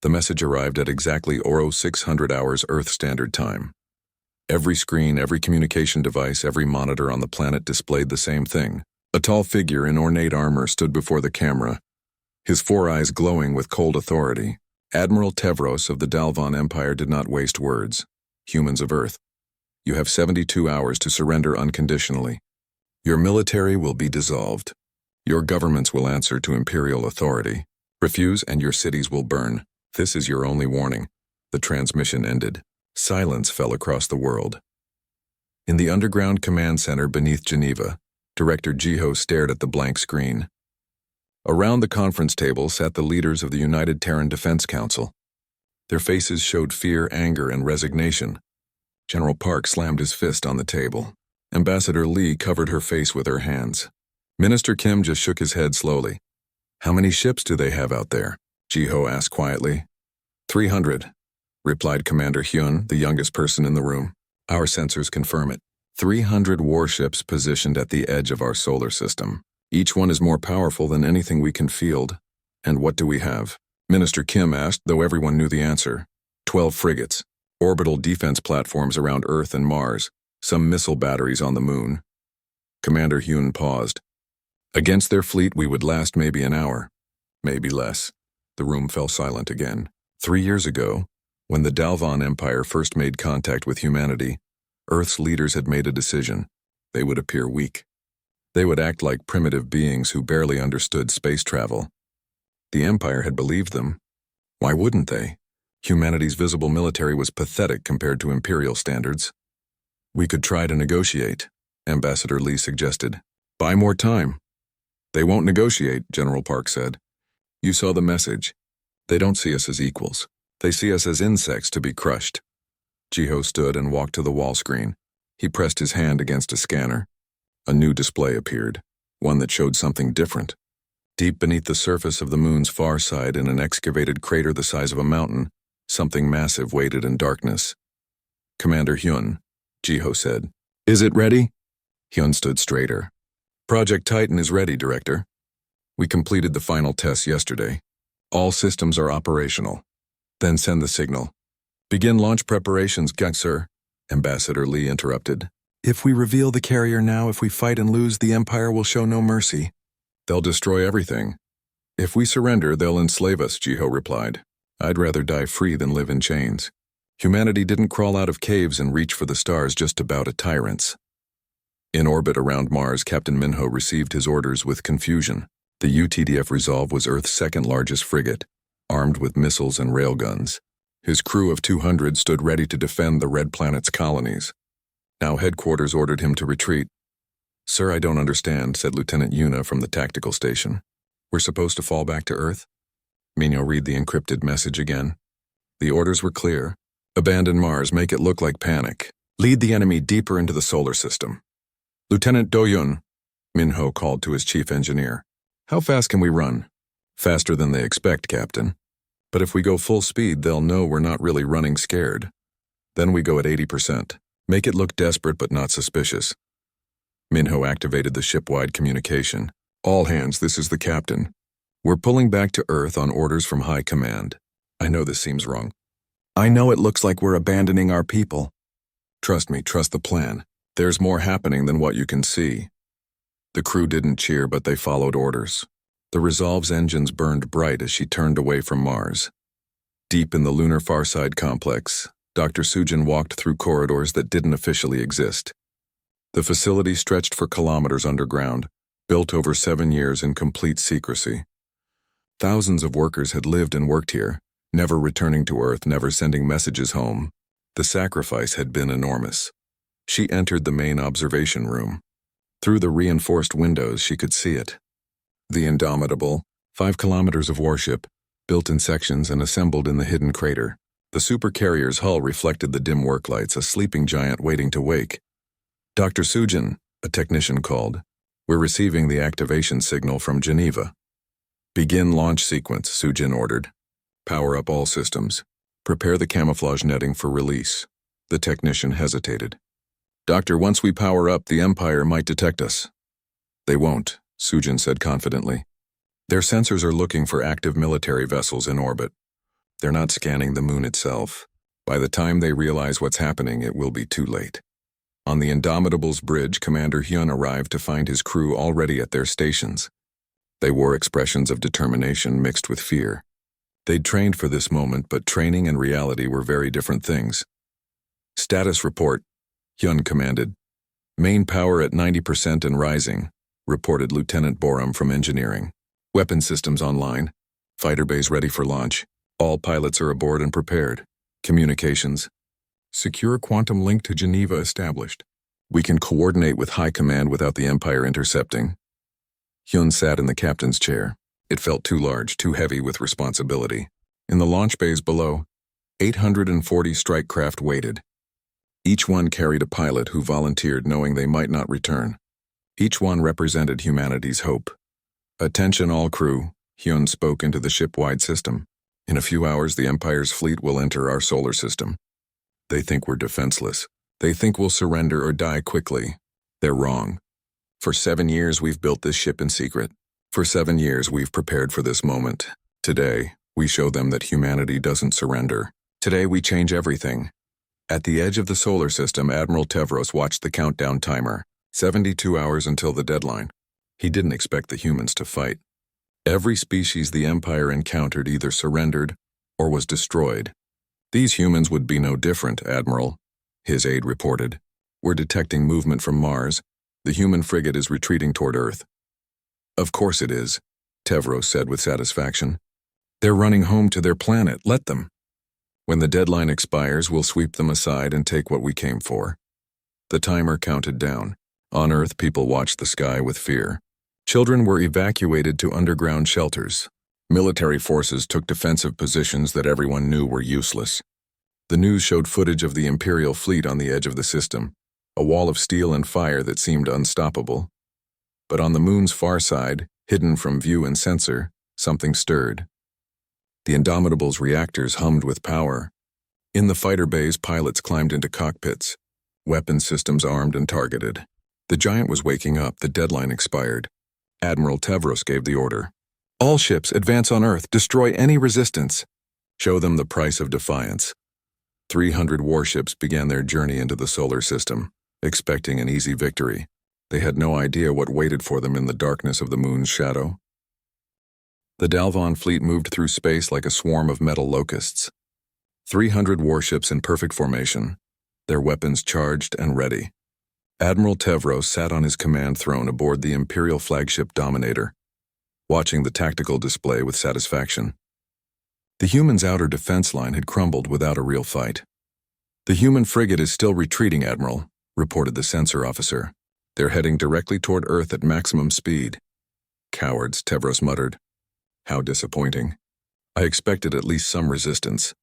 The message arrived at exactly 0600 hours Earth Standard Time. Every screen, every communication device, every monitor on the planet displayed the same thing. A tall figure in ornate armor stood before the camera, his four eyes glowing with cold authority. Admiral Tevros of the Dalvan Empire did not waste words. Humans of Earth, you have 72 hours to surrender unconditionally. Your military will be dissolved. Your governments will answer to imperial authority. Refuse and your cities will burn. This is your only warning. The transmission ended. Silence fell across the world. In the underground command center beneath Geneva, Director Jiho stared at the blank screen. Around the conference table sat the leaders of the United Terran Defense Council. Their faces showed fear, anger, and resignation. General Park slammed his fist on the table. Ambassador Lee covered her face with her hands. Minister Kim just shook his head slowly. How many ships do they have out there? Jiho asked quietly. 300, replied Commander Hyun, the youngest person in the room. Our sensors confirm it. 300 warships positioned at the edge of our solar system. Each one is more powerful than anything we can field. And what do we have? Minister Kim asked, though everyone knew the answer. 12 frigates, orbital defense platforms around Earth and Mars, some missile batteries on the moon. Commander Hyun paused. Against their fleet, we would last maybe an hour, maybe less. The room fell silent again. 3 years ago, when the Dalvan Empire first made contact with humanity, Earth's leaders had made a decision. They would appear weak. They would act like primitive beings who barely understood space travel. The Empire had believed them. Why wouldn't they? Humanity's visible military was pathetic compared to Imperial standards. We could try to negotiate, Ambassador Lee suggested. Buy more time. They won't negotiate, General Park said. You saw the message. They don't see us as equals. They see us as insects to be crushed. Jiho stood and walked to the wall screen. He pressed his hand against a scanner. A new display appeared, one that showed something different. Deep beneath the surface of the moon's far side, in an excavated crater the size of a mountain, something massive waited in darkness. Commander Hyun, Jiho said. Is it ready? Hyun stood straighter. Project Titan is ready, Director. We completed the final tests yesterday. All systems are operational. Then send the signal. Begin launch preparations, sir. Ambassador Lee interrupted. If we reveal the carrier now, if we fight and lose, the Empire will show no mercy. They'll destroy everything. If we surrender, they'll enslave us, Jiho replied. I'd rather die free than live in chains. Humanity didn't crawl out of caves and reach for the stars just to bow to tyrants. In orbit around Mars, Captain Minho received his orders with confusion. The UTDF Resolve was Earth's second-largest frigate, armed with missiles and railguns. His crew of 200 stood ready to defend the Red Planet's colonies. Now headquarters ordered him to retreat. Sir, I don't understand, said Lieutenant Yuna from the tactical station. We're supposed to fall back to Earth? Minho read the encrypted message again. The orders were clear. Abandon Mars, make it look like panic. Lead the enemy deeper into the solar system. Lieutenant Do-yun, Minho called to his chief engineer. How fast can we run? Faster than they expect, Captain. But if we go full speed, they'll know we're not really running scared. Then we go at 80%. Make it look desperate but not suspicious. Minho activated the ship-wide communication. All hands, this is the captain. We're pulling back to Earth on orders from High Command. I know this seems wrong. I know it looks like we're abandoning our people. Trust me, trust the plan. There's more happening than what you can see. The crew didn't cheer, but they followed orders. The Resolve's engines burned bright as she turned away from Mars. Deep in the lunar Farside complex, Dr. Sujin walked through corridors that didn't officially exist. The facility stretched for kilometers underground, built over 7 years in complete secrecy. Thousands of workers had lived and worked here, never returning to Earth, never sending messages home. The sacrifice had been enormous. She entered the main observation room. Through the reinforced windows, she could see it. The indomitable, 5 kilometers of warship, built in sections and assembled in the hidden crater. The Supercarrier's hull reflected the dim work lights, a sleeping giant waiting to wake. Dr. Sujin, a technician called. We're receiving the activation signal from Geneva. Begin launch sequence, Sujin ordered. Power up all systems. Prepare the camouflage netting for release. The technician hesitated. Doctor, once we power up, the Empire might detect us. They won't, Sujin said confidently. Their sensors are looking for active military vessels in orbit. They're not scanning the moon itself. By the time they realize what's happening, it will be too late. On the Indomitable's bridge, Commander Hyun arrived to find his crew already at their stations. They wore expressions of determination mixed with fear. They'd trained for this moment, but training and reality were very different things. "Status report," Hyun commanded. "Main power at 90% and rising," reported Lieutenant Borum from Engineering. "Weapon systems online. Fighter bays ready for launch. All pilots are aboard and prepared. Communications. Secure quantum link to Geneva established. We can coordinate with High Command without the Empire intercepting." Hyun sat in the captain's chair. It felt too large, too heavy with responsibility. In the launch bays below, 840 strike craft waited. Each one carried a pilot who volunteered knowing they might not return. Each one represented humanity's hope. "Attention all crew," Hyun spoke into the ship-wide system. "In a few hours, the Empire's fleet will enter our solar system. They think we're defenseless. They think we'll surrender or die quickly. They're wrong. For 7 years, we've built this ship in secret. For 7 years, we've prepared for this moment. Today, we show them that humanity doesn't surrender. Today, we change everything." At the edge of the solar system, Admiral Tevros watched the countdown timer. 72 hours until the deadline. He didn't expect the humans to fight. Every species the Empire encountered either surrendered or was destroyed. "These humans would be no different, Admiral," his aide reported. "We're detecting movement from Mars. The human frigate is retreating toward Earth." "Of course it is," Tevros said with satisfaction. "They're running home to their planet. Let them. When the deadline expires, we'll sweep them aside and take what we came for." The timer counted down. On Earth, people watched the sky with fear. Children were evacuated to underground shelters. Military forces took defensive positions that everyone knew were useless. The news showed footage of the Imperial fleet on the edge of the system, a wall of steel and fire that seemed unstoppable. But on the moon's far side, hidden from view and sensor, something stirred. The Indomitable's reactors hummed with power. In the fighter bays, pilots climbed into cockpits, weapon systems armed and targeted. The giant was waking up. The deadline expired. Admiral Tevros gave the order. "All ships, advance on Earth. Destroy any resistance. Show them the price of defiance." 300 warships began their journey into the solar system, expecting an easy victory. They had no idea what waited for them in the darkness of the moon's shadow. The Dalvon fleet moved through space like a swarm of metal locusts. 300 warships in perfect formation, their weapons charged and ready. Admiral Tevros sat on his command throne aboard the Imperial flagship Dominator, watching the tactical display with satisfaction. The humans' outer defense line had crumbled without a real fight. "The human frigate is still retreating, Admiral," reported the sensor officer. "They're heading directly toward Earth at maximum speed." "Cowards," Tevros muttered. How disappointing. I expected at least some resistance.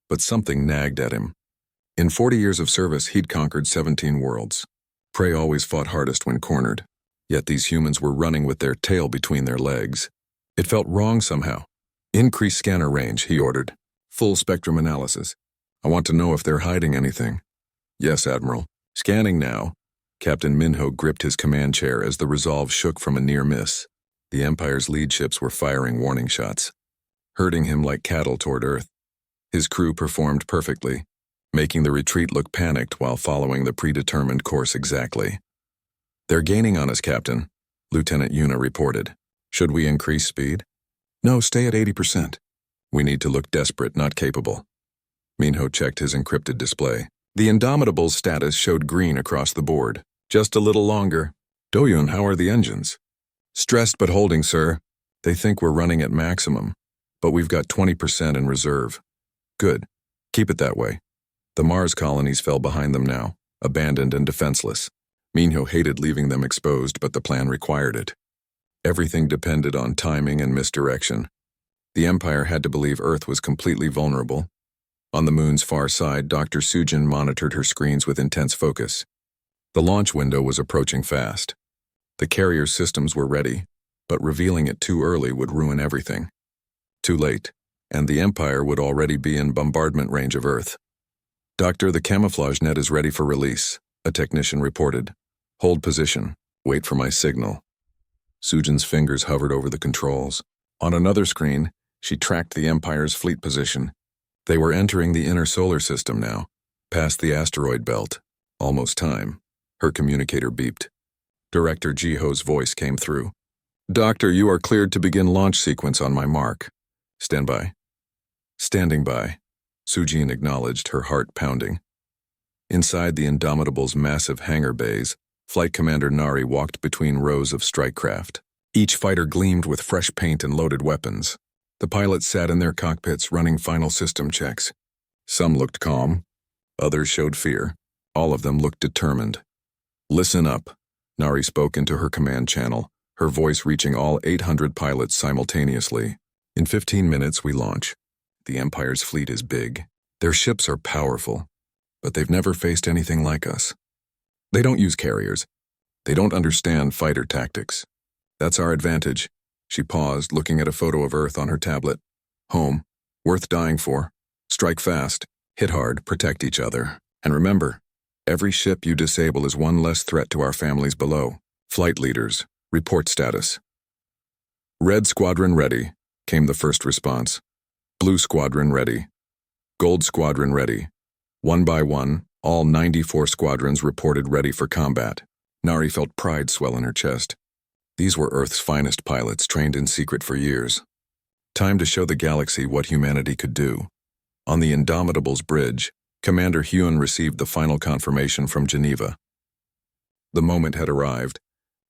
But something nagged at him. In 40 years of service, he'd conquered 17 worlds. Prey always fought hardest when cornered. Yet these humans were running with their tail between their legs. It felt wrong somehow. "Increase scanner range," he ordered. "Full spectrum analysis. I want to know if they're hiding anything." "Yes, Admiral. Scanning now." Captain Minho gripped his command chair as the resolve shook from a near miss. The Empire's lead ships were firing warning shots, herding him like cattle toward Earth. His crew performed perfectly, making the retreat look panicked while following the predetermined course exactly. "They're gaining on us, Captain," Lieutenant Yuna reported. "Should we increase speed?" "No, stay at 80%. We need to look desperate, not capable." Minho checked his encrypted display. The Indomitable's status showed green across the board. "Just a little longer." "Doyun, how are the engines?" "Stressed but holding, sir. They think we're running at maximum, but we've got 20% in reserve." "Good. Keep it that way." The Mars colonies fell behind them now, abandoned and defenseless. Minho hated leaving them exposed, but the plan required it. Everything depended on timing and misdirection. The Empire had to believe Earth was completely vulnerable. On the moon's far side, Dr. Sujin monitored her screens with intense focus. The launch window was approaching fast. The carrier's systems were ready, but revealing it too early would ruin everything. Too late, and the Empire would already be in bombardment range of Earth. "Doctor, the camouflage net is ready for release," a technician reported. "Hold position. Wait for my signal." Sujin's fingers hovered over the controls. On another screen, she tracked the Empire's fleet position, They were entering the inner solar system now, past the asteroid belt. Almost time. Her communicator beeped. Director Jiho's voice came through. Doctor, you are cleared to begin launch sequence on my mark. Stand by. Standing by. Sujin acknowledged, her heart pounding. Inside the Indomitable's massive hangar bays, Flight Commander Nari walked between rows of strike craft. Each fighter gleamed with fresh paint and loaded weapons. The pilots sat in their cockpits running final system checks. Some looked calm. Others showed fear. All of them looked determined. Listen up, Nari spoke into her command channel, her voice reaching all 800 pilots simultaneously. In 15 minutes we launch. The Empire's fleet is big. Their ships are powerful, but they've never faced anything like us. They don't use carriers. They don't understand fighter tactics. That's our advantage. She paused, looking at a photo of Earth on her tablet. Home. Worth dying for. Strike fast. Hit hard. Protect each other. And remember, every ship you disable is one less threat to our families below. Flight leaders, report status. Red Squadron ready, came the first response. Blue Squadron ready. Gold Squadron ready. One by one, all 94 squadrons reported ready for combat. Nari felt pride swell in her chest. These were Earth's finest pilots, trained in secret for years. Time to show the galaxy what humanity could do. On the Indomitable's bridge, Commander Hyun received the final confirmation from Geneva. The moment had arrived.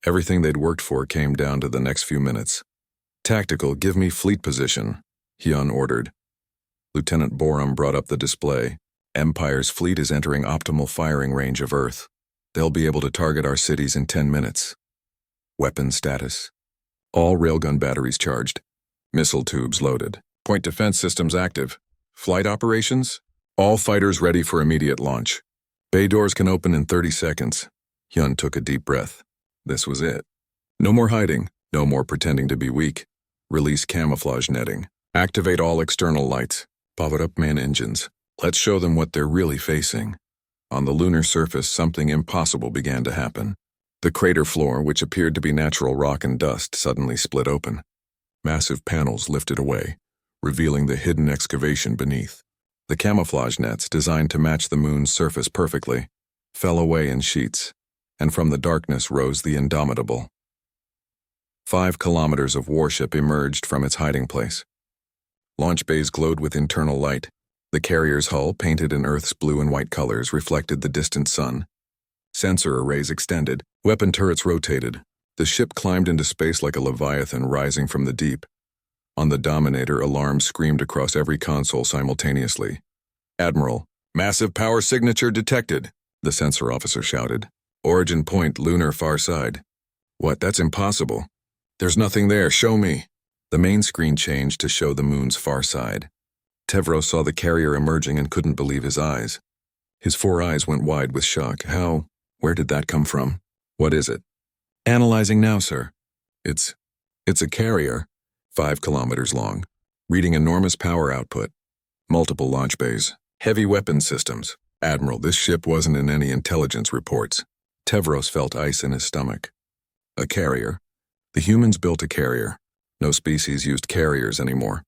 Everything they'd worked for came down to the next few minutes. Tactical, give me fleet position, Hyun ordered. Lieutenant Borum brought up the display. Empire's fleet is entering optimal firing range of Earth. They'll be able to target our cities in 10 minutes. Weapon status. All railgun batteries charged. Missile tubes loaded. Point defense systems active. Flight operations? All fighters ready for immediate launch. Bay doors can open in 30 seconds. Hyun took a deep breath. This was it. No more hiding. No more pretending to be weak. Release camouflage netting. Activate all external lights. Power up main engines. Let's show them what they're really facing. On the lunar surface, something impossible began to happen. The crater floor, which appeared to be natural rock and dust, suddenly split open. Massive panels lifted away, revealing the hidden excavation beneath. The camouflage nets, designed to match the moon's surface perfectly, fell away in sheets, and from the darkness rose the Indomitable. 5 kilometers of warship emerged from its hiding place. Launch bays glowed with internal light. The carrier's hull, painted in Earth's blue and white colors, reflected the distant sun. Sensor arrays extended, weapon turrets rotated. The ship climbed into space like a leviathan rising from the deep. On the Dominator, alarms screamed across every console simultaneously. Admiral, massive power signature detected, the sensor officer shouted. Origin point, lunar far side. What, that's impossible. There's nothing there, show me. The main screen changed to show the moon's far side. Tevro saw the carrier emerging and couldn't believe his eyes. His 4 eyes went wide with shock. How? Where did that come from? What is it? Analyzing now, sir. It's a carrier, 5 kilometers long, reading enormous power output, multiple launch bays, heavy weapons systems. Admiral, this ship wasn't in any intelligence reports. Tevros felt ice in his stomach. A carrier. The humans built a carrier. No species used carriers anymore.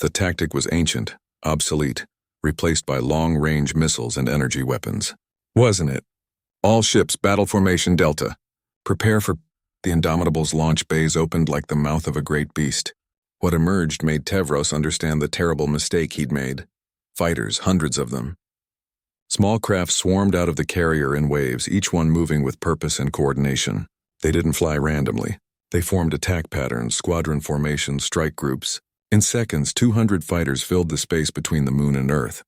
The tactic was ancient, obsolete, replaced by long-range missiles and energy weapons. Wasn't it? All ships, battle formation Delta. Prepare for... The Indomitable's launch bays opened like the mouth of a great beast. What emerged made Tevros understand the terrible mistake he'd made. Fighters, hundreds of them. Small craft swarmed out of the carrier in waves, each one moving with purpose and coordination. They didn't fly randomly. They formed attack patterns, squadron formations, strike groups. In seconds, 200 fighters filled the space between the moon and Earth.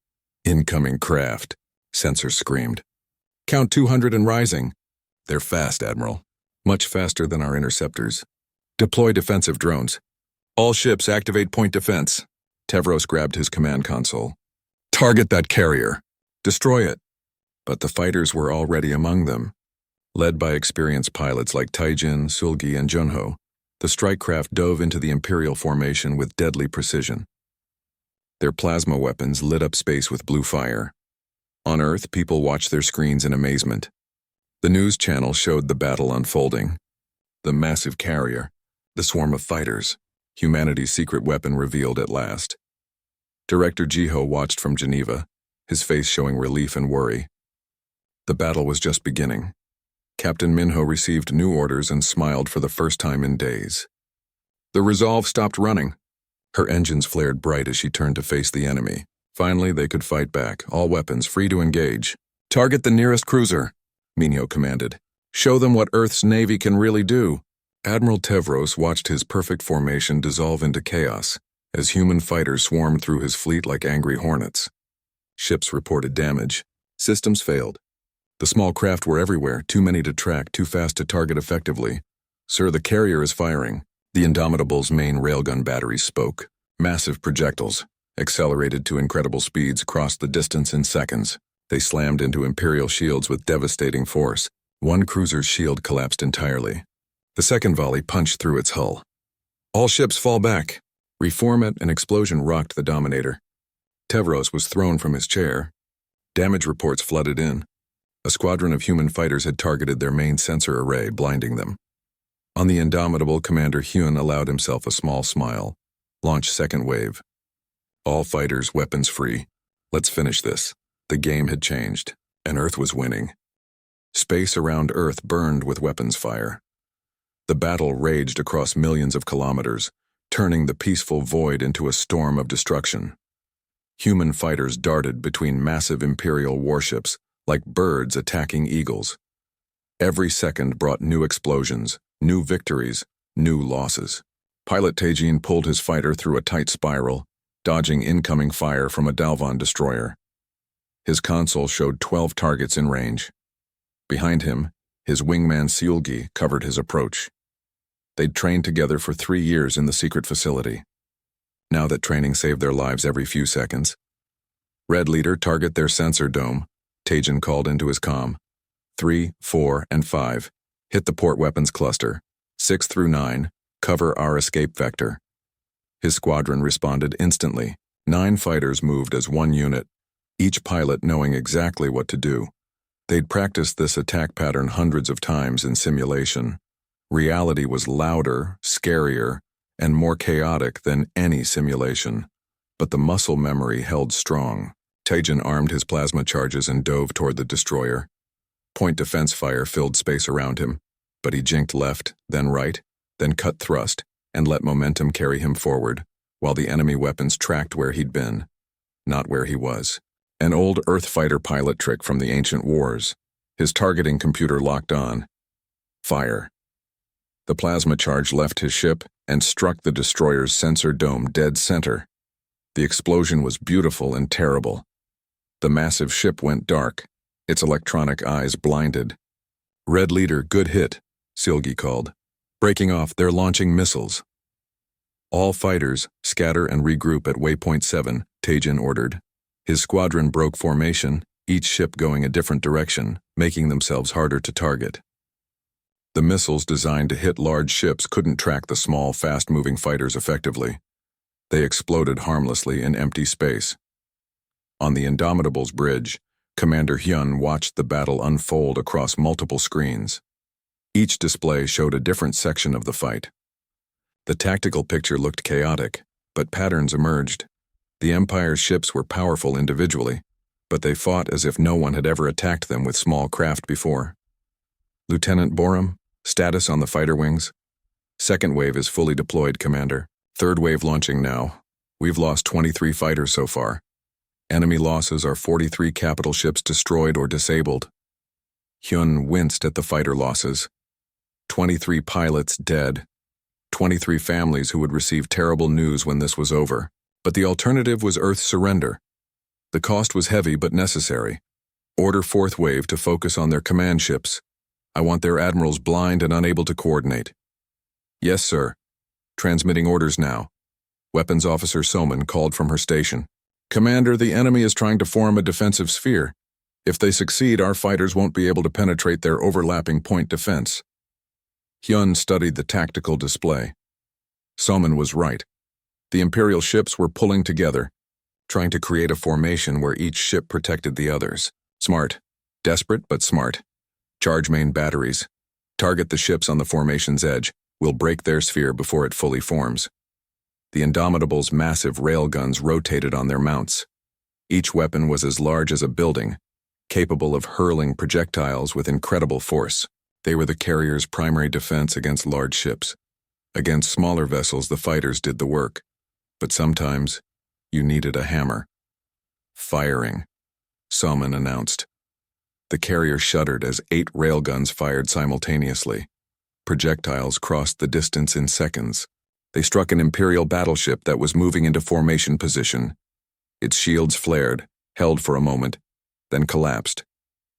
Incoming craft, sensors screamed. Count 200 and rising. They're fast, Admiral. Much faster than our interceptors. Deploy defensive drones. All ships activate point defense. Tevros grabbed his command console. Target that carrier. Destroy it. But the fighters were already among them. Led by experienced pilots like Taijin, Sulgi, and Junho, the strike craft dove into the Imperial formation with deadly precision. Their plasma weapons lit up space with blue fire. On Earth, people watched their screens in amazement. The news channel showed the battle unfolding. The massive carrier, the swarm of fighters, humanity's secret weapon revealed at last. Director Jiho watched from Geneva, his face showing relief and worry. The battle was just beginning. Captain Minho received new orders and smiled for the first time in days. The Resolve stopped running. Her engines flared bright as she turned to face the enemy. Finally, they could fight back, all weapons free to engage. "Target the nearest cruiser," Minho commanded. "Show them what Earth's Navy can really do." Admiral Tevros watched his perfect formation dissolve into chaos as human fighters swarmed through his fleet like angry hornets. Ships reported damage. Systems failed. The small craft were everywhere, too many to track, too fast to target effectively. "Sir, the carrier is firing." The Indomitable's main railgun batteries spoke. Massive projectiles, accelerated to incredible speeds, crossed the distance in seconds. They slammed into Imperial shields with devastating force. One cruiser's shield collapsed entirely. The second volley punched through its hull. "All ships fall back." Reform it, an explosion rocked the Dominator. Tevros was thrown from his chair. Damage reports flooded in. A squadron of human fighters had targeted their main sensor array, blinding them. On the Indomitable, Commander Hyun allowed himself a small smile. "Launch second wave. All fighters, weapons free. Let's finish this." The game had changed, and Earth was winning. Space around Earth burned with weapons fire. The battle raged across millions of kilometers, turning the peaceful void into a storm of destruction. Human fighters darted between massive Imperial warships like birds attacking eagles. Every second brought new explosions, new victories, new losses. Pilot Taejin pulled his fighter through a tight spiral, dodging incoming fire from a Dalvan destroyer. His console showed 12 targets in range. Behind him, his wingman Seulgi covered his approach. They'd trained together for 3 years in the secret facility. Now that training saved their lives every few seconds. "Red Leader, target their sensor dome," Taejin called into his comm. 3, 4, and 5. Hit the port weapons cluster. 6 through 9. Cover our escape vector. His squadron responded instantly. 9 fighters moved as one unit, each pilot knowing exactly what to do. They'd practiced this attack pattern hundreds of times in simulation. Reality was louder, scarier, and more chaotic than any simulation. But the muscle memory held strong. Taejin armed his plasma charges and dove toward the destroyer. Point defense fire filled space around him, but he jinked left, then right, then cut thrust, and let momentum carry him forward, while the enemy weapons tracked where he'd been, not where he was. An old Earth fighter pilot trick from the ancient wars. His targeting computer locked on. Fire. The plasma charge left his ship and struck the destroyer's sensor dome dead center. The explosion was beautiful and terrible. The massive ship went dark, its electronic eyes blinded. "Red Leader, good hit," Seulgi called. "Breaking off, they're launching missiles." "All fighters, scatter and regroup at waypoint 7, Taejin ordered. His squadron broke formation, each ship going a different direction, making themselves harder to target. The missiles designed to hit large ships couldn't track the small, fast-moving fighters effectively. They exploded harmlessly in empty space. On the Indomitable's bridge, Commander Hyun watched the battle unfold across multiple screens. Each display showed a different section of the fight. The tactical picture looked chaotic, but patterns emerged. The Empire's ships were powerful individually, but they fought as if no one had ever attacked them with small craft before. "Lieutenant Borum, status on the fighter wings?" "Second wave is fully deployed, Commander. Third wave launching now. We've lost 23 fighters so far. Enemy losses are 43 capital ships destroyed or disabled." Hyun winced at the fighter losses. 23 pilots dead. 23 families who would receive terrible news when this was over. But the alternative was Earth's surrender. The cost was heavy but necessary. "Order fourth wave to focus on their command ships. I want their admirals blind and unable to coordinate." "Yes, sir. Transmitting orders now." Weapons Officer Soman called from her station. "Commander, the enemy is trying to form a defensive sphere. If they succeed, our fighters won't be able to penetrate their overlapping point defense." Hyun studied the tactical display. Soman was right. The Imperial ships were pulling together, trying to create a formation where each ship protected the others. Smart. Desperate, but smart. Charge main batteries. Target the ships on the formation's edge. We'll break their sphere before it fully forms. The Indomitable's massive railguns rotated on their mounts. Each weapon was as large as a building, capable of hurling projectiles with incredible force. They were the carrier's primary defense against large ships. Against smaller vessels, the fighters did the work. But sometimes, you needed a hammer. Firing, Salman announced. The carrier shuddered as 8 railguns fired simultaneously. Projectiles crossed the distance in seconds. They struck an Imperial battleship that was moving into formation position. Its shields flared, held for a moment, then collapsed.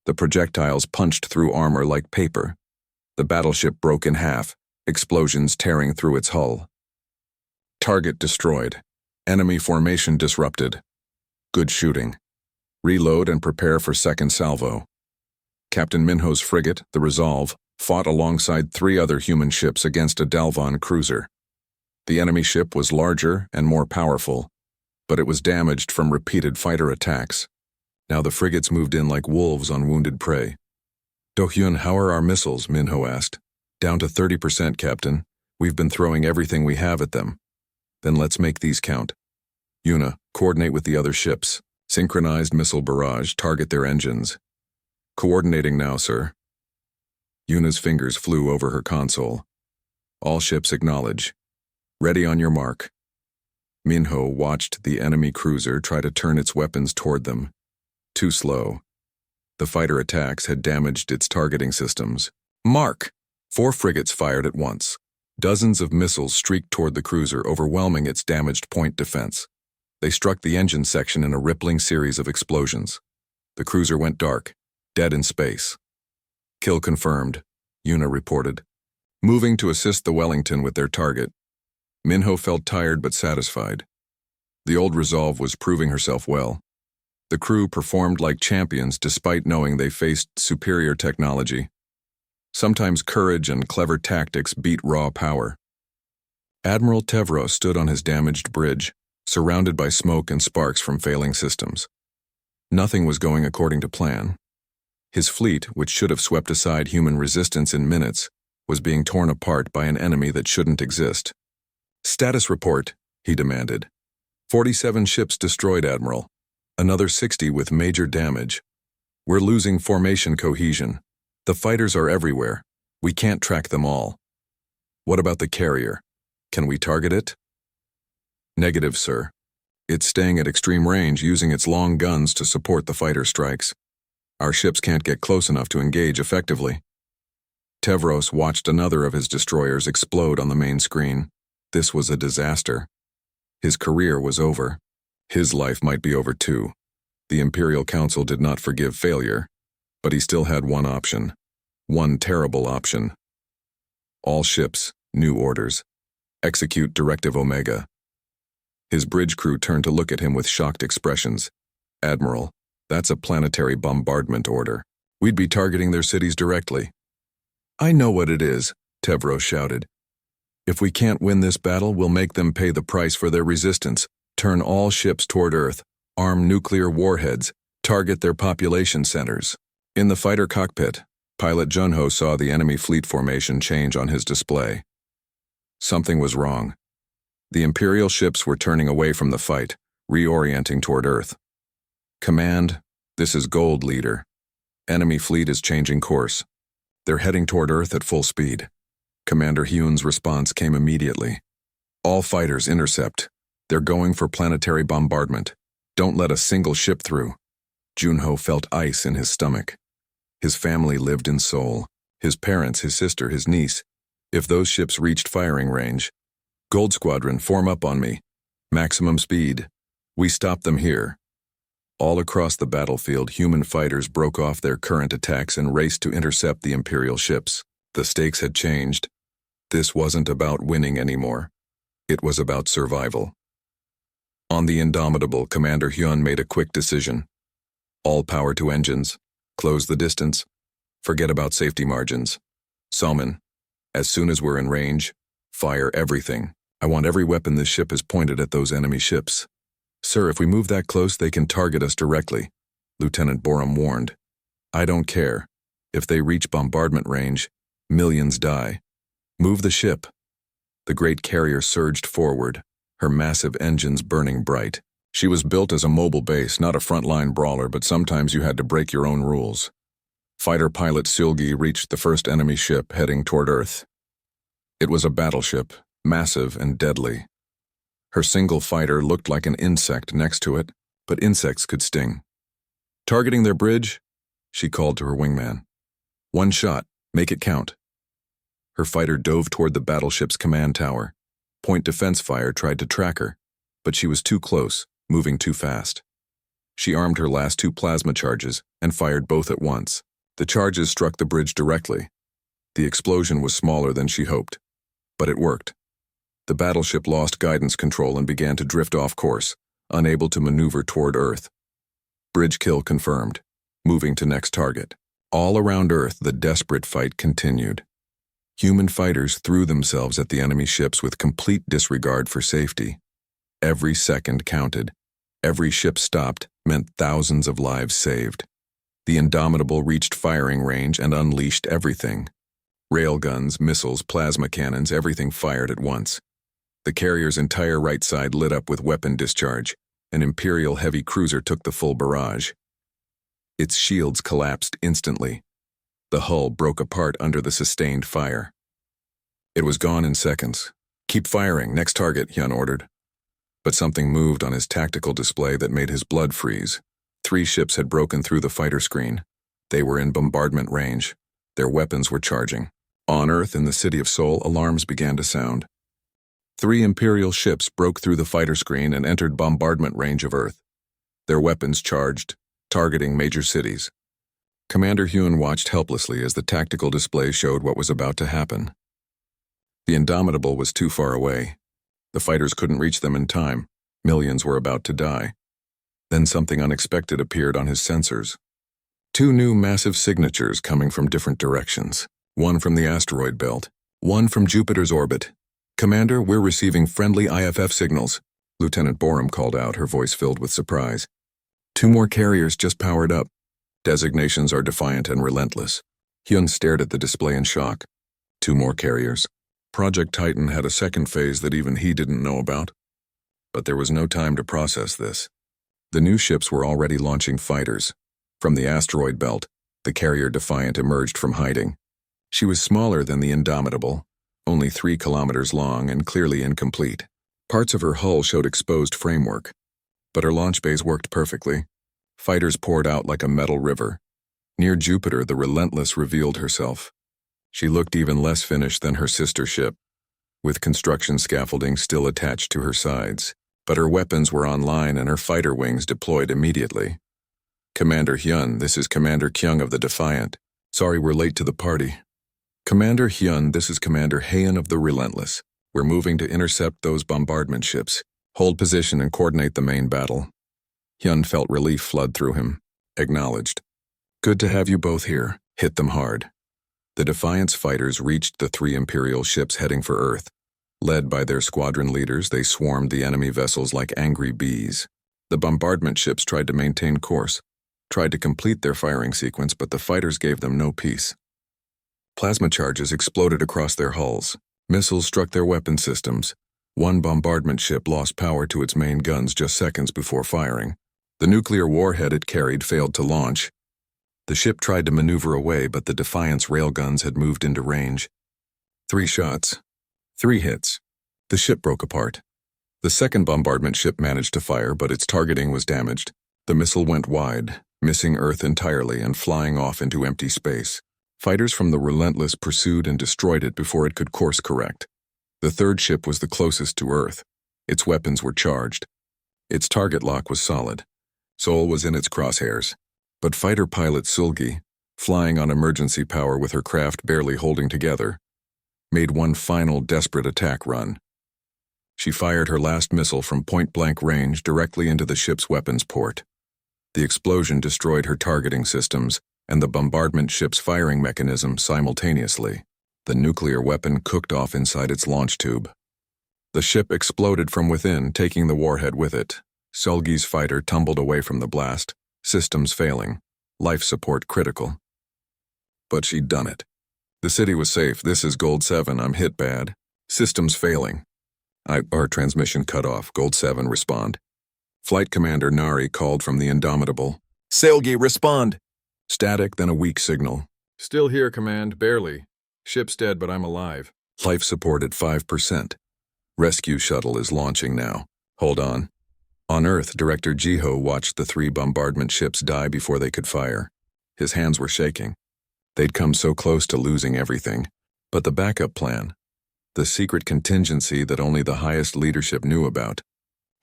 The projectiles punched through armor like paper. The battleship broke in half, explosions tearing through its hull. Target destroyed. Enemy formation disrupted. Good shooting. Reload and prepare for second salvo. Captain Minho's frigate, the Resolve, fought alongside 3 other human ships against a Dalvan cruiser. The enemy ship was larger and more powerful, but it was damaged from repeated fighter attacks. Now the frigates moved in like wolves on wounded prey. "Do-hyun, how are our missiles?" Minho asked. "Down to 30%, Captain. We've been throwing everything we have at them." "Then let's make these count. Yuna, coordinate with the other ships. Synchronized missile barrage, target their engines." "Coordinating now, sir." Yuna's fingers flew over her console. "All ships acknowledge. Ready on your mark." Minho watched the enemy cruiser try to turn its weapons toward them. Too slow. The fighter attacks had damaged its targeting systems. "Mark!" 4 frigates fired at once. Dozens of missiles streaked toward the cruiser, overwhelming its damaged point defense. They struck the engine section in a rippling series of explosions. The cruiser went dark, dead in space. "Kill confirmed," Yuna reported. Moving to assist the Wellington with their target. Minho felt tired but satisfied. The old Resolve was proving herself well. The crew performed like champions despite knowing they faced superior technology. Sometimes courage and clever tactics beat raw power. Admiral Tevros stood on his damaged bridge, surrounded by smoke and sparks from failing systems. Nothing was going according to plan. His fleet, which should have swept aside human resistance in minutes, was being torn apart by an enemy that shouldn't exist. "Status report," he demanded. 47 ships destroyed, Admiral. Another 60 with major damage. We're losing formation cohesion. The fighters are everywhere. We can't track them all. What about the carrier? Can we target it? Negative, sir. It's staying at extreme range, using its long guns to support the fighter strikes. Our ships can't get close enough to engage effectively. Tevros watched another of his destroyers explode on the main screen. This was a disaster. His career was over. His life might be over too. The Imperial Council did not forgive failure, but he still had one option. One terrible option. All ships, new orders. Execute Directive Omega. His bridge crew turned to look at him with shocked expressions. "Admiral, that's a planetary bombardment order. We'd be targeting their cities directly." "I know what it is," Tevros shouted. "If we can't win this battle, we'll make them pay the price for their resistance. Turn all ships toward Earth, arm nuclear warheads, target their population centers." In the fighter cockpit, pilot Junho saw the enemy fleet formation change on his display. Something was wrong. The Imperial ships were turning away from the fight, reorienting toward Earth. "Command, this is Gold, Leader. Enemy fleet is changing course. They're heading toward Earth at full speed." Commander Hyun's response came immediately. "All fighters intercept. They're going for planetary bombardment. Don't let a single ship through." Junho felt ice in his stomach. His family lived in Seoul. His parents, his sister, his niece. If those ships reached firing range, "Gold Squadron, form up on me. Maximum speed. We stop them here." All across the battlefield, human fighters broke off their current attacks and raced to intercept the Imperial ships. The stakes had changed. This wasn't about winning anymore. It was about survival. On the Indomitable, Commander Hyun made a quick decision. All power to engines. Close the distance. Forget about safety margins. Salman, as soon as we're in range, fire everything. I want every weapon this ship has pointed at those enemy ships. "Sir, if we move that close, they can target us directly," Lieutenant Borum warned. "I don't care. If they reach bombardment range, millions die. Move the ship." The great carrier surged forward. her massive engines burning bright. She was built as a mobile base, not a frontline brawler, but sometimes you had to break your own rules. Fighter pilot Sylgi reached the first enemy ship heading toward Earth. It was a battleship, massive and deadly. Her single fighter looked like an insect next to it, but insects could sting. Targeting their bridge, she called to her wingman. One shot, make it count. Her fighter dove toward the battleship's command tower. Point defense fire tried to track her, but she was too close, moving too fast. She armed her last 2 plasma charges and fired both at once. The charges struck the bridge directly. The explosion was smaller than she hoped, but it worked. The battleship lost guidance control and began to drift off course, unable to maneuver toward Earth. Bridge kill confirmed, moving to next target. All around Earth, the desperate fight continued. Human fighters threw themselves at the enemy ships with complete disregard for safety. Every second counted. Every ship stopped meant thousands of lives saved. The Indomitable reached firing range and unleashed everything. Railguns, missiles, plasma cannons, everything fired at once. The carrier's entire right side lit up with weapon discharge. An Imperial heavy cruiser took the full barrage. Its shields collapsed instantly. The hull broke apart under the sustained fire. It was gone in seconds. Keep firing, next target, Hyun ordered. But something moved on his tactical display that made his blood freeze. 3 ships had broken through the fighter screen. They were in bombardment range. Their weapons were charging. On Earth, in the city of Seoul, alarms began to sound. 3 Imperial ships broke through the fighter screen and entered bombardment range of Earth. Their weapons charged, targeting major cities. Commander Hyun watched helplessly as the tactical display showed what was about to happen. The Indomitable was too far away. The fighters couldn't reach them in time. Millions were about to die. Then something unexpected appeared on his sensors. 2 new massive signatures coming from different directions. One from the asteroid belt, one from Jupiter's orbit. Commander, we're receiving friendly IFF signals, Lieutenant Borum called out, her voice filled with surprise. 2 more carriers just powered up. Designations are defiant and relentless. Hyun stared at the display in shock. 2 more carriers. Project Titan had a second phase that even he didn't know about. But there was no time to process this. The new ships were already launching fighters. From the asteroid belt, the carrier Defiant emerged from hiding. She was smaller than the Indomitable, only 3 kilometers long and clearly incomplete. Parts of her hull showed exposed framework, but her launch bays worked perfectly. Fighters poured out like a metal river. Near Jupiter, the Relentless revealed herself. She looked even less finished than her sister ship, with construction scaffolding still attached to her sides, but her weapons were online and her fighter wings deployed immediately. Commander Hyun, this is Commander Kyung of the Defiant. Sorry we're late to the party. Commander Hyun, this is Commander Haeun of the Relentless. We're moving to intercept those bombardment ships. Hold position and coordinate the main battle. Hyun felt relief flood through him. Acknowledged. Good to have you both here. Hit them hard. The Defiant's fighters reached the 3 Imperial ships heading for Earth. Led by their squadron leaders, they swarmed the enemy vessels like angry bees. The bombardment ships tried to maintain course, tried to complete their firing sequence, but the fighters gave them no peace. Plasma charges exploded across their hulls. Missiles struck their weapon systems. 1 bombardment ship lost power to its main guns just seconds before firing. The nuclear warhead it carried failed to launch. The ship tried to maneuver away, but the Defiant's railguns had moved into range. 3 shots. 3 hits. The ship broke apart. The second bombardment ship managed to fire, but its targeting was damaged. The missile went wide, missing Earth entirely and flying off into empty space. Fighters from the Relentless pursued and destroyed it before it could course correct. The third ship was the closest to Earth. Its weapons were charged. Its target lock was solid. Seoul was in its crosshairs. But fighter pilot Sulgi, flying on emergency power with her craft barely holding together, made one final desperate attack run. She fired her last missile from point-blank range directly into the ship's weapons port. The explosion destroyed her targeting systems and the bombardment ship's firing mechanism simultaneously. The nuclear weapon cooked off inside its launch tube. The ship exploded from within, taking the warhead with it. Sulgi's fighter tumbled away from the blast, systems failing, life support critical. But she'd done it. The city was safe. This is Gold 7, I'm hit bad. Systems failing. Our transmission cut off. Gold 7, respond. Flight Commander Nari called from the Indomitable. Sailgate, respond! Static, then a weak signal. Still here, Command, barely. Ship's dead, but I'm alive. Life support at 5%. Rescue shuttle is launching now. Hold on. On Earth, Director Jiho watched the 3 bombardment ships die before they could fire. His hands were shaking. They'd come so close to losing everything. But the backup plan, the secret contingency that only the highest leadership knew about,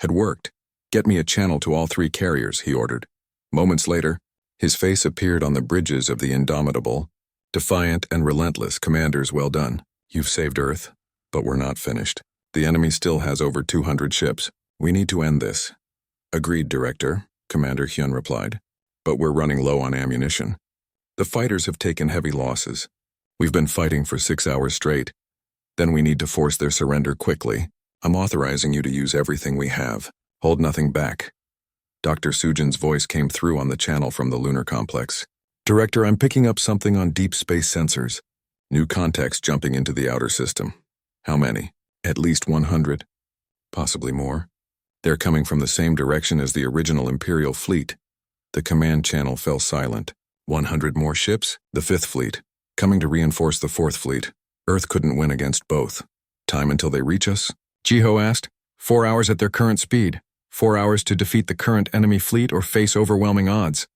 had worked. Get me a channel to all 3 carriers, he ordered. Moments later, his face appeared on the bridges of the Indomitable. Defiant and relentless. Commanders, well done. You've saved Earth, but we're not finished. The enemy still has over 200 ships. We need to end this. Agreed, Director, Commander Hyun replied. But we're running low on ammunition. The fighters have taken heavy losses. We've been fighting for 6 hours straight. Then we need to force their surrender quickly. I'm authorizing you to use everything we have. Hold nothing back. Dr. Sujin's voice came through on the channel from the lunar complex. Director, I'm picking up something on deep space sensors. New contacts jumping into the outer system. How many? At least 100. Possibly more. They're coming from the same direction as the original Imperial fleet. The command channel fell silent. 100 more ships? The 5th fleet. Coming to reinforce the 4th fleet. Earth couldn't win against both. Time until they reach us? Jiho asked. 4 hours at their current speed. 4 hours to defeat the current enemy fleet or face overwhelming odds.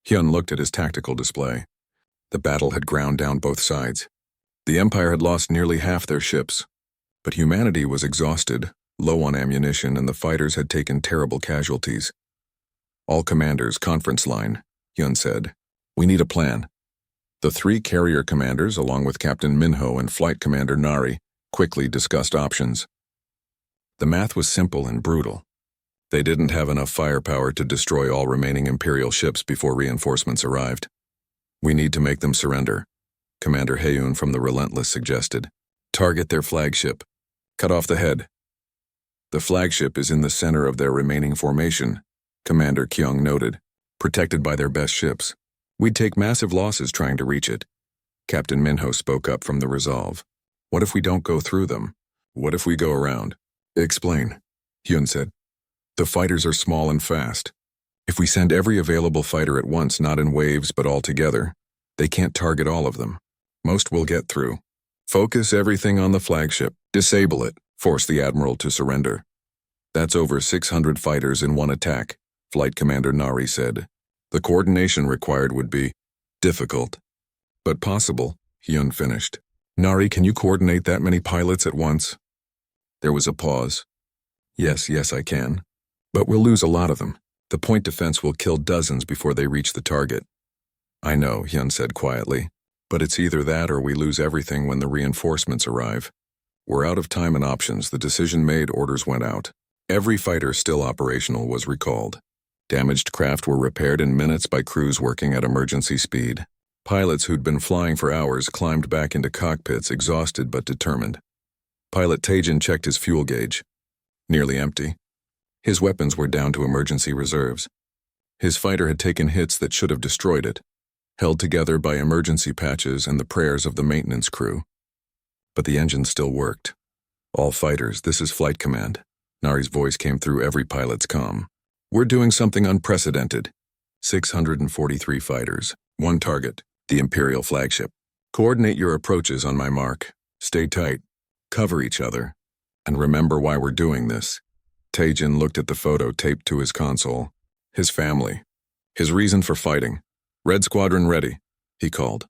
Hyun looked at his tactical display. The battle had ground down both sides. The Empire had lost nearly half their ships. But humanity was exhausted, low on ammunition, and the fighters had taken terrible casualties. All commanders, conference line, Hyun said. We need a plan. The 3 carrier commanders, along with Captain Minho and Flight Commander Nari, quickly discussed options. The math was simple and brutal. They didn't have enough firepower to destroy all remaining Imperial ships before reinforcements arrived. We need to make them surrender, Commander Haeun from the Relentless suggested. Target their flagship. Cut off the head. The flagship is in the center of their remaining formation, Commander Kyung noted, protected by their best ships. We'd take massive losses trying to reach it. Captain Minho spoke up from the Resolve. What if we don't go through them? What if we go around? Explain, Hyun said. The fighters are small and fast. If we send every available fighter at once, not in waves but all together, they can't target all of them. Most will get through. Focus everything on the flagship. Disable it. Force the Admiral to surrender. That's over 600 fighters in one attack, Flight Commander Nari said. The coordination required would be difficult, but possible, Hyun finished. Nari, can you coordinate that many pilots at once? There was a pause. Yes, I can. But we'll lose a lot of them. The point defense will kill dozens before they reach the target. I know, Hyun said quietly. But it's either that or we lose everything when the reinforcements arrive. We're out of time and options. The decision made, orders went out. Every fighter still operational was recalled. Damaged craft were repaired in minutes by crews working at emergency speed. Pilots who'd been flying for hours climbed back into cockpits, exhausted but determined. Pilot Taejin checked his fuel gauge. Nearly empty. His weapons were down to emergency reserves. His fighter had taken hits that should have destroyed it, held together by emergency patches and the prayers of the maintenance crew. But the engine still worked. All fighters, this is Flight Command. Nari's voice came through every pilot's comm. We're doing something unprecedented. 643 fighters, one target, the Imperial flagship. Coordinate your approaches on my mark. Stay tight. Cover each other. And remember why we're doing this. Taejin looked at the photo taped to his console. His family. His reason for fighting. Red Squadron ready, he called.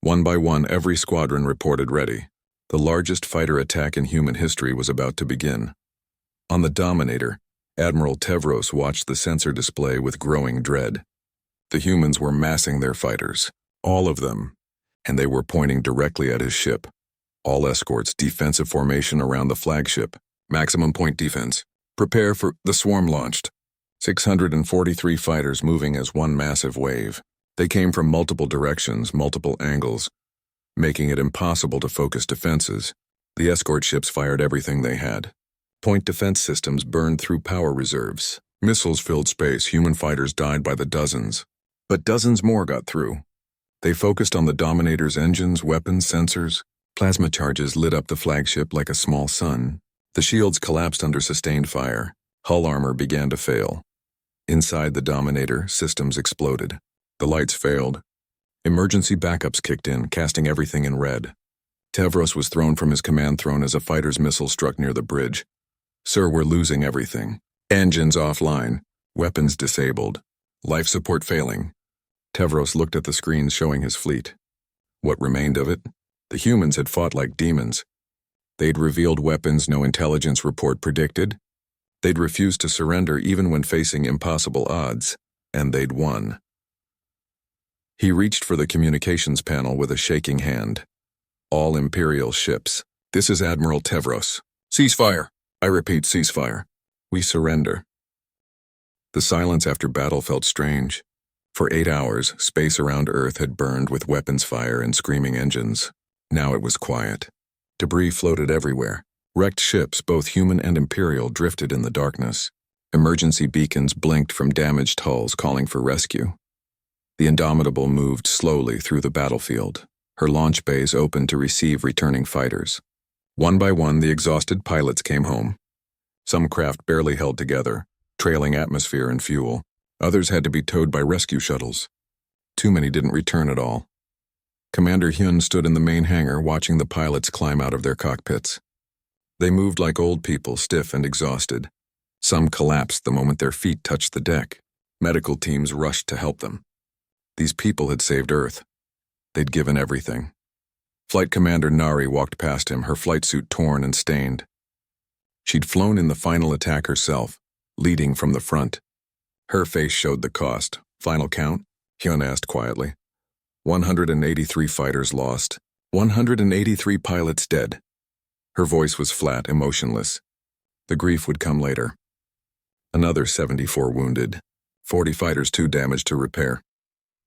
One by one, every squadron reported ready. The largest fighter attack in human history was about to begin. On the Dominator, Admiral Tevros watched the sensor display with growing dread. The humans were massing their fighters, all of them, and they were pointing directly at his ship. All escorts, defensive formation around the flagship. Maximum point defense. Prepare for the swarm launched. 643 fighters moving as one massive wave. They came from multiple directions, multiple angles, making it impossible to focus defenses. The escort ships fired everything they had. Point defense systems burned through power reserves. Missiles filled space. Human fighters died by the dozens. But dozens more got through. They focused on the Dominator's engines, weapons, sensors. Plasma charges lit up the flagship like a small sun. The shields collapsed under sustained fire. Hull armor began to fail. Inside the Dominator, systems exploded. The lights failed. Emergency backups kicked in, casting everything in red. Tevros was thrown from his command throne as a fighter's missile struck near the bridge. "Sir, we're losing everything. Engines offline. Weapons disabled. Life support failing." Tevros looked at the screens showing his fleet. What remained of it? The humans had fought like demons. They'd revealed weapons no intelligence report predicted. They'd refused to surrender even when facing impossible odds, and they'd won. He reached for the communications panel with a shaking hand. "All Imperial ships. This is Admiral Tevros. Ceasefire. I repeat, ceasefire. We surrender." The silence after battle felt strange. For 8 hours, space around Earth had burned with weapons fire and screaming engines. Now it was quiet. Debris floated everywhere. Wrecked ships, both human and Imperial, drifted in the darkness. Emergency beacons blinked from damaged hulls calling for rescue. The Indomitable moved slowly through the battlefield. Her launch bays opened to receive returning fighters. One by one, the exhausted pilots came home. Some craft barely held together, trailing atmosphere and fuel. Others had to be towed by rescue shuttles. Too many didn't return at all. Commander Hyun stood in the main hangar watching the pilots climb out of their cockpits. They moved like old people, stiff and exhausted. Some collapsed the moment their feet touched the deck. Medical teams rushed to help them. These people had saved Earth. They'd given everything. Flight Commander Nari walked past him, her flight suit torn and stained. She'd flown in the final attack herself, leading from the front. Her face showed the cost. "Final count?" Hyun asked quietly. 183 fighters lost. 183 pilots dead. Her voice was flat, emotionless. The grief would come later. Another 74 wounded. 40 fighters too damaged to repair.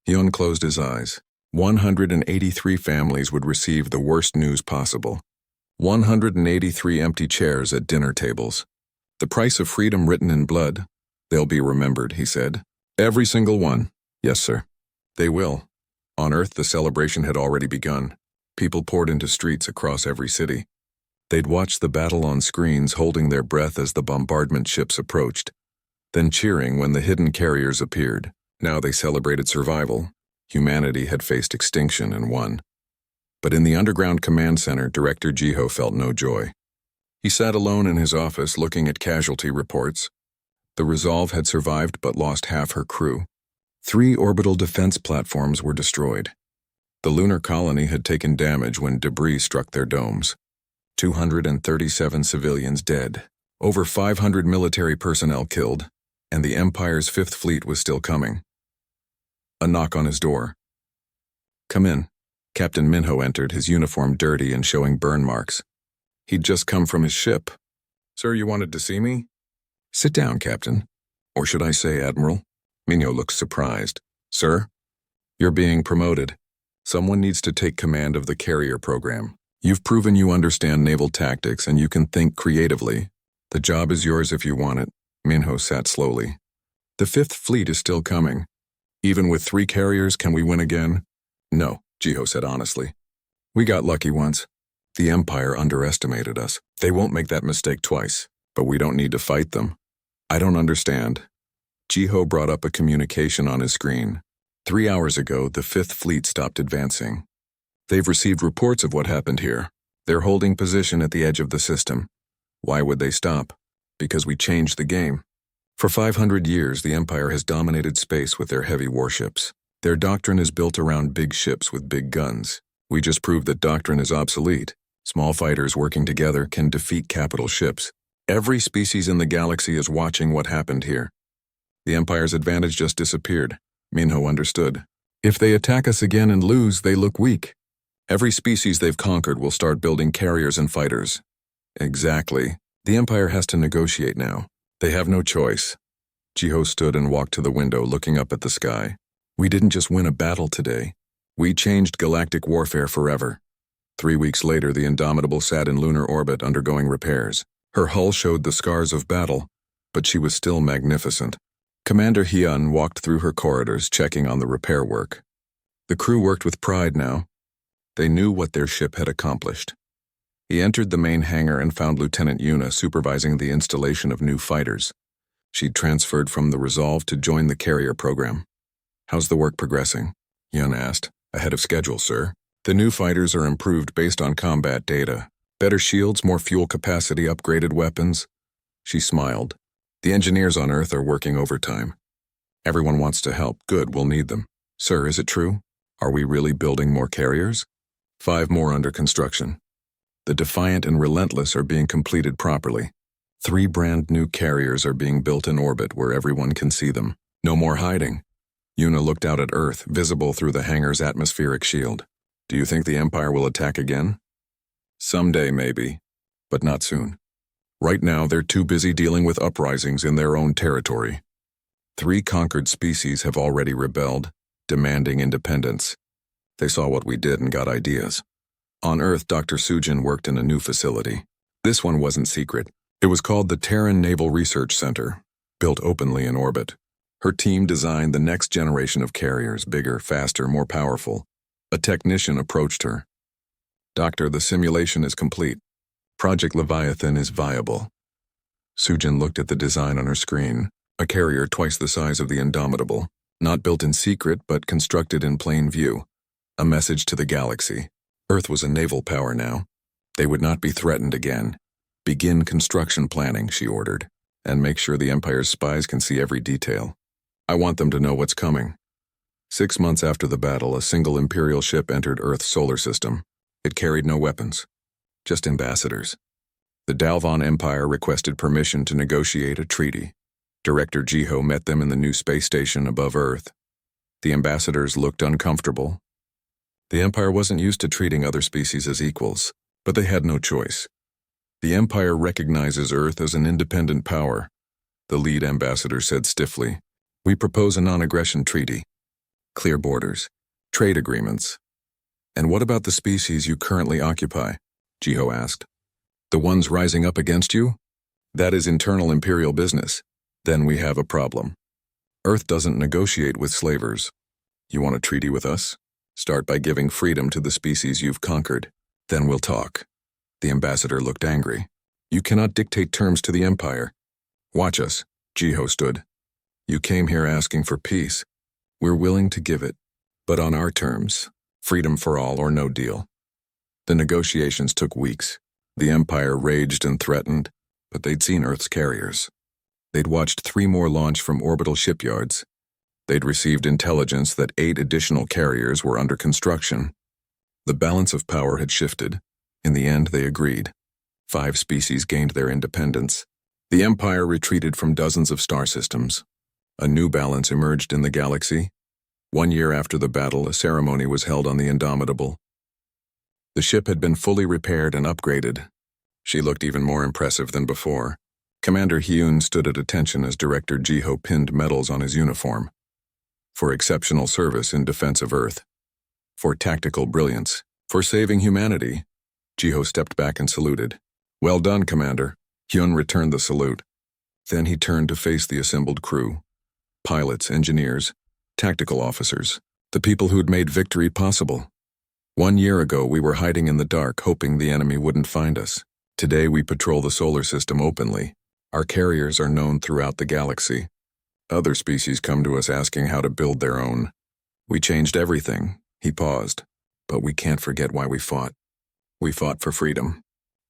Hyun closed his eyes. 183 families would receive the worst news possible. 183 empty chairs at dinner tables. "The price of freedom written in blood. They'll be remembered," he said. "Every single one." "Yes, sir." "They will." On Earth, the celebration had already begun. People poured into streets across every city. They'd watched the battle on screens, holding their breath as the bombardment ships approached, then cheering when the hidden carriers appeared. Now they celebrated survival. Humanity had faced extinction and won. But in the underground command center, Director Jiho felt no joy. He sat alone in his office looking at casualty reports. The Resolve had survived but lost half her crew. 3 orbital defense platforms were destroyed. The lunar colony had taken damage when debris struck their domes. 237 civilians dead, over 500 military personnel killed, and the Empire's 5th Fleet was still coming. A knock on his door. "Come in." Captain Minho entered, his uniform dirty and showing burn marks. He'd just come from his ship. "Sir, you wanted to see me?" "Sit down, Captain. Or should I say, Admiral?" Minho looked surprised. "Sir? You're being promoted. Someone needs to take command of the carrier program. You've proven you understand naval tactics and you can think creatively. The job is yours if you want it." Minho sat slowly. "The 5th Fleet is still coming. Even with 3 carriers, can we win again?" "No," Jiho said honestly. "We got lucky once. The Empire underestimated us. They won't make that mistake twice, but we don't need to fight them." "I don't understand." Jiho brought up a communication on his screen. 3 hours ago, the 5th Fleet stopped advancing. They've received reports of what happened here. They're holding position at the edge of the system. Why would they stop? Because we changed the game. For 500 years, the Empire has dominated space with their heavy warships. Their doctrine is built around big ships with big guns. We just proved that doctrine is obsolete. Small fighters working together can defeat capital ships. Every species in the galaxy is watching what happened here. The Empire's advantage just disappeared. Minho understood. If they attack us again and lose, they look weak. Every species they've conquered will start building carriers and fighters. Exactly. The Empire has to negotiate now. They have no choice. Jiho stood and walked to the window, looking up at the sky. We didn't just win a battle today. We changed galactic warfare forever. 3 weeks later, the Indomitable sat in lunar orbit undergoing repairs. Her hull showed the scars of battle, but she was still magnificent. Commander Hyun walked through her corridors, checking on the repair work. The crew worked with pride now. They knew what their ship had accomplished. He entered the main hangar and found Lieutenant Yuna supervising the installation of new fighters. She'd transferred from the Resolve to join the carrier program. "How's the work progressing?" Yuna asked. "Ahead of schedule, sir. The new fighters are improved based on combat data. Better shields, more fuel capacity, upgraded weapons." She smiled. "The engineers on Earth are working overtime. Everyone wants to help. Good, we'll need them." "Sir, is it true? Are we really building more carriers?" 5 more under construction. The Defiant and Relentless are being completed properly. 3 brand new carriers are being built in orbit where everyone can see them. No more hiding. Yuna looked out at Earth, visible through the hangar's atmospheric shield. "Do you think the Empire will attack again?" "Someday, maybe, but not soon. Right now, they're too busy dealing with uprisings in their own territory. 3 conquered species have already rebelled, demanding independence. They saw what we did and got ideas. On Earth, Dr. Sujin worked in a new facility. This one wasn't secret. It was called the Terran Naval Research Center, built openly in orbit. Her team designed the next generation of carriers, bigger, faster, more powerful. A technician approached her. "Doctor, the simulation is complete. Project Leviathan is viable." Sujin looked at the design on her screen. A carrier twice the size of the Indomitable. Not built in secret, but constructed in plain view. A message to the galaxy. Earth was a naval power now. They would not be threatened again. "Begin construction planning," she ordered, "and make sure the Empire's spies can see every detail. I want them to know what's coming." 6 months after the battle, a single Imperial ship entered Earth's solar system. It carried no weapons, just ambassadors. The Dalvon Empire requested permission to negotiate a treaty. Director Jiho met them in the new space station above Earth. The ambassadors looked uncomfortable. The Empire wasn't used to treating other species as equals, but they had no choice. "The Empire recognizes Earth as an independent power," the lead ambassador said stiffly. "We propose a non-aggression treaty. Clear borders. Trade agreements." "And what about the species you currently occupy?" Jiho asked. "The ones rising up against you? That is internal Imperial business. Then we have a problem. Earth doesn't negotiate with slavers. You want a treaty with us? Start by giving freedom to the species you've conquered. Then we'll talk." The ambassador looked angry. "You cannot dictate terms to the Empire." "Watch us," Jiho stood. "You came here asking for peace. We're willing to give it, but on our terms. Freedom for all or no deal." The negotiations took weeks. The Empire raged and threatened, but they'd seen Earth's carriers. They'd watched 3 more launch from orbital shipyards. They'd received intelligence that 8 additional carriers were under construction. The balance of power had shifted. In the end, they agreed. 5 species gained their independence. The Empire retreated from dozens of star systems. A new balance emerged in the galaxy. 1 year after the battle, a ceremony was held on the Indomitable. The ship had been fully repaired and upgraded. She looked even more impressive than before. Commander Hyun stood at attention as Director Jiho pinned medals on his uniform. For exceptional service in defense of Earth. For tactical brilliance. For saving humanity. Jiho stepped back and saluted. "Well done, Commander." Hyun returned the salute. Then he turned to face the assembled crew. Pilots, engineers, tactical officers. The people who'd made victory possible. 1 year ago, we were hiding in the dark, hoping the enemy wouldn't find us. Today, we patrol the solar system openly. Our carriers are known throughout the galaxy. Other species come to us asking how to build their own. We changed everything." He paused. "But we can't forget why we fought. We fought for freedom.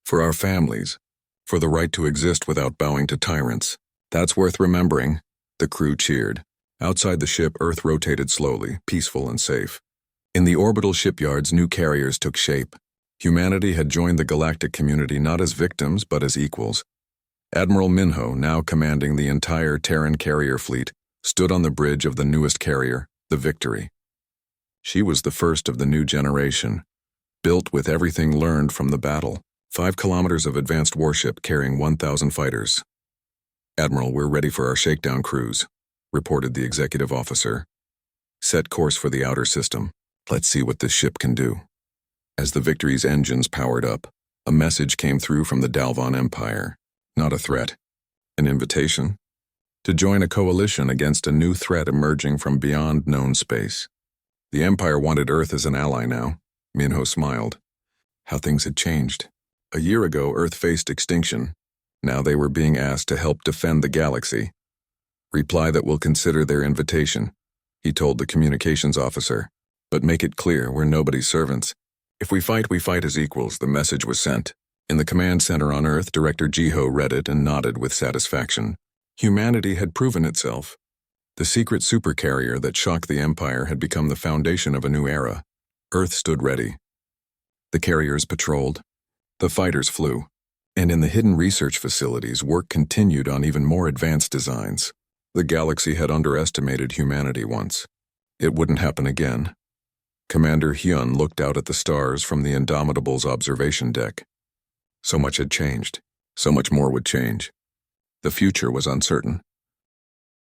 For our families. For the right to exist without bowing to tyrants. That's worth remembering." The crew cheered. Outside the ship, Earth rotated slowly, peaceful and safe. In the orbital shipyards, new carriers took shape. Humanity had joined the galactic community not as victims, but as equals. Admiral Minho, now commanding the entire Terran carrier fleet, stood on the bridge of the newest carrier, the Victory. She was the first of the new generation, built with everything learned from the battle. 5 kilometers of advanced warship carrying 1,000 fighters. "Admiral, we're ready for our shakedown cruise," reported the executive officer. "Set course for the outer system. Let's see what this ship can do." As the Victory's engines powered up, a message came through from the Dalvon Empire. Not a threat. An invitation to join a coalition against a new threat emerging from beyond known space. The Empire wanted Earth as an ally now. Minho smiled. How things had changed. A year ago, Earth faced extinction. Now they were being asked to help defend the galaxy. Reply that we'll consider their invitation, he told the communications officer. But make it clear we're nobody's servants. If we fight as equals, the message was sent. In the command center on Earth, Director Jiho read it and nodded with satisfaction. Humanity had proven itself. The secret supercarrier that shocked the Empire had become the foundation of a new era. Earth stood ready. The carriers patrolled. The fighters flew. And in the hidden research facilities, work continued on even more advanced designs. The galaxy had underestimated humanity once. It wouldn't happen again. Commander Hyun looked out at the stars from the Indomitable's observation deck. So much had changed. So much more would change. The future was uncertain.